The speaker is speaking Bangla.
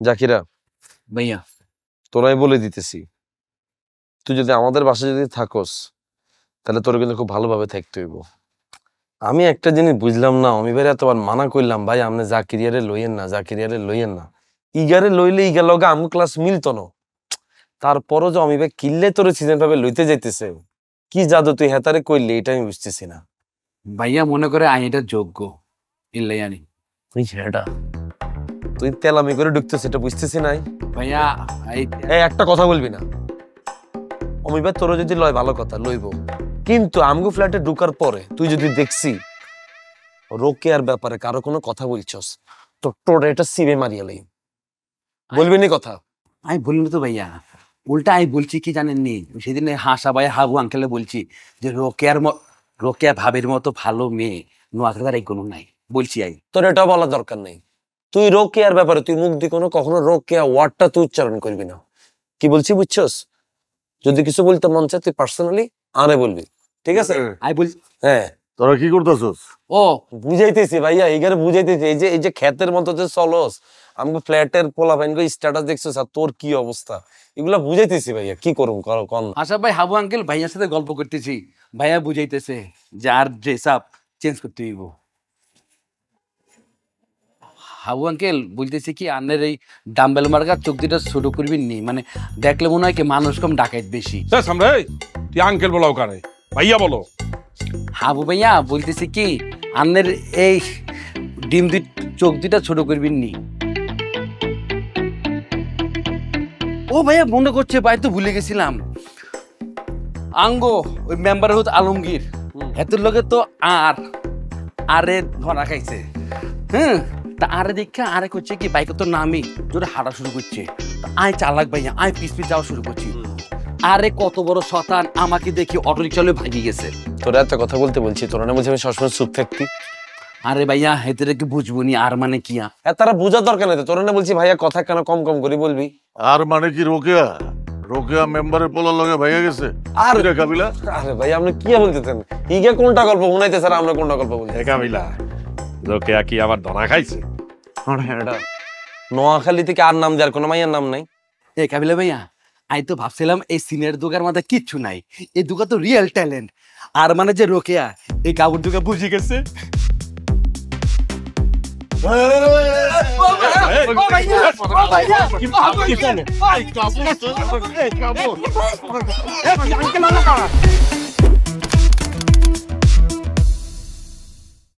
জাকিরা ভাইয়া, তোরাই বলে দিতেছি, তুই যদি আমাদের বাসায় যদি থাকস তাহলে তোর কিন্তু খুব ভালোভাবে থাকতে হইব। আমি একটা জিনিস বুঝলাম না, আমি ভাই এতবার মানা করলাম, ভাই আপনি জাকিরিয়ারে লইয়েন না, জাকিরিয়ারে লইয়েন না। ইগারে লইলে ইগার লগে আমু ক্লাস মিলতো না। তারপরও যে আমি ভাই কিল্লে তোর সিজন ভাবে লইতে যাইতেছে, কি জাদু তুই হেতারে কইলে এটা আমি বুঝতেছি না। ভাইয়া মনে করে আই এটা যোগ্য, ইল্লাই আনি। তুই সেটা তুই তেলামি করে ঢুকতেছিস, এটা বুঝতেছি নাই। ভাইয়া এই একটা কথা বলবি না। আমি ভাই তোর যদি লয় ভালো কথা লইব, কিন্তু আমগো ফ্ল্যাটে ঢুকার পরে তুই যদি দেখছি রোকেয়ার ব্যাপারে কারো কোনো কথা বলছস তো তোর এটা সিবে মারিয়া লই, বলবি নি কথা? আমি বলিনি তো ভাইয়া, উল্টা আমি বলছি কি জানেননি, সেদিন হাসা ভাই হাবু আঙ্কেলে বলছি যে রোকেয়া ভাবের মতো ভালো মেয়ে নোয়াখালীর এই কোনো নাই, বলছি আই। তোর এটা বলার দরকার নেই। তুই রোকেয়ার ব্যাপারে তুই মুখ দিয়ে কখনো রোকেয়া ওয়ার্ডটা তুই উচ্চারণ করবি না। কি বলছি বুঝছস? যদি কিছু বলতে মন চায় তুই পার্সোনালি আরে বলবি, ঠিক আছে? আই বলছি। হ্যাঁ, তোরা কি করতেছস? ও বুঝাইতেছি ভাইয়া, এইখানে বুঝাইতেছি। এই যে ক্ষেতের মতো যে চলস, আমাকে ফ্ল্যাটের পোলাপাইন স্ট্যাটাস দেখছিস আর তোর কি অবস্থা, এগুলা বুঝাইতেছি ভাইয়া। কি করুম কন? আশা ভাই হাবু আঙ্কেল ভাইয়ার সাথে গল্প করতেছি, ভাইয়া বুঝাইতেছে যে আর ড্রেস আপ চেঞ্জ করতে হইব। হাবু আঙ্কেল বলতেছে কি আন্নের এই ডাম্বেল মার্কার চোখ দুটা ছোট করবি নি, মানে দেখলে মনে হয় কি মানুষ কম ডাকাইত বেশি। সামনে তুই আঙ্কেল বলাও কারে, ভাইয়া বলো। হাবু ভাইয়া বলতেছে কি আন্নের এই চোখ দুটা ছোট করবি নি। ও ভাইয়া মনে করছে, ভাই তো ভুলে গেছিলাম, আঙ্গো ওই মেম্বার হতো আলমগীর, এত লোকে তো আরে ধরা খাইছে। হ্যাঁ, তা আরে দেখে আরে করছে কি বাইকে তো নামি জোরে হাঁটা শুরু করছে। আয় চালাক ভাইয়া, আয় পিস যাওয়া শুরু করছি। আরে কত বড় শতান, আমাকে দেখি অটো রিক্সা লয়ে ভাগি গেছে। তোরা এত কথা বলতে বলছি, তোরা না বলছি আমি সবসময় চুপ থাকতি। আরে ভাইয়া হেতেরে কি বুঝবো নি আর মানে কি? তারা বোঝার দরকার নেই। তোরা না বলছি ভাইয়া কথা কেন কম কম করে বলবি? আর মানে কি রোকেয়া মেম্বারের পোলার লগে ভাইয়া গেছে। আর কাবিলা, আরে ভাই আপনি কি বলতেছেন? ইগে কোনটা গল্প শুনাইতে স্যার, আমরা কোনটা গল্প বলছি? কাবিলা রোকেয়া কি আবার ধরা খাইছে? নোয়াখালী থেকে আর নাম দেওয়ার কোনো মাইয়ার নাম নাই। এ কাবিলা ভাইয়া, আমি তো ভাবছিলাম এই সিনের দুগার মধ্যে কিচ্ছু নাই, এই দুগা তো রিয়েল ট্যালেন্ট। আর মানে যে রোকেয়া এই কাবুর দুগা বুঝে গেছে। কি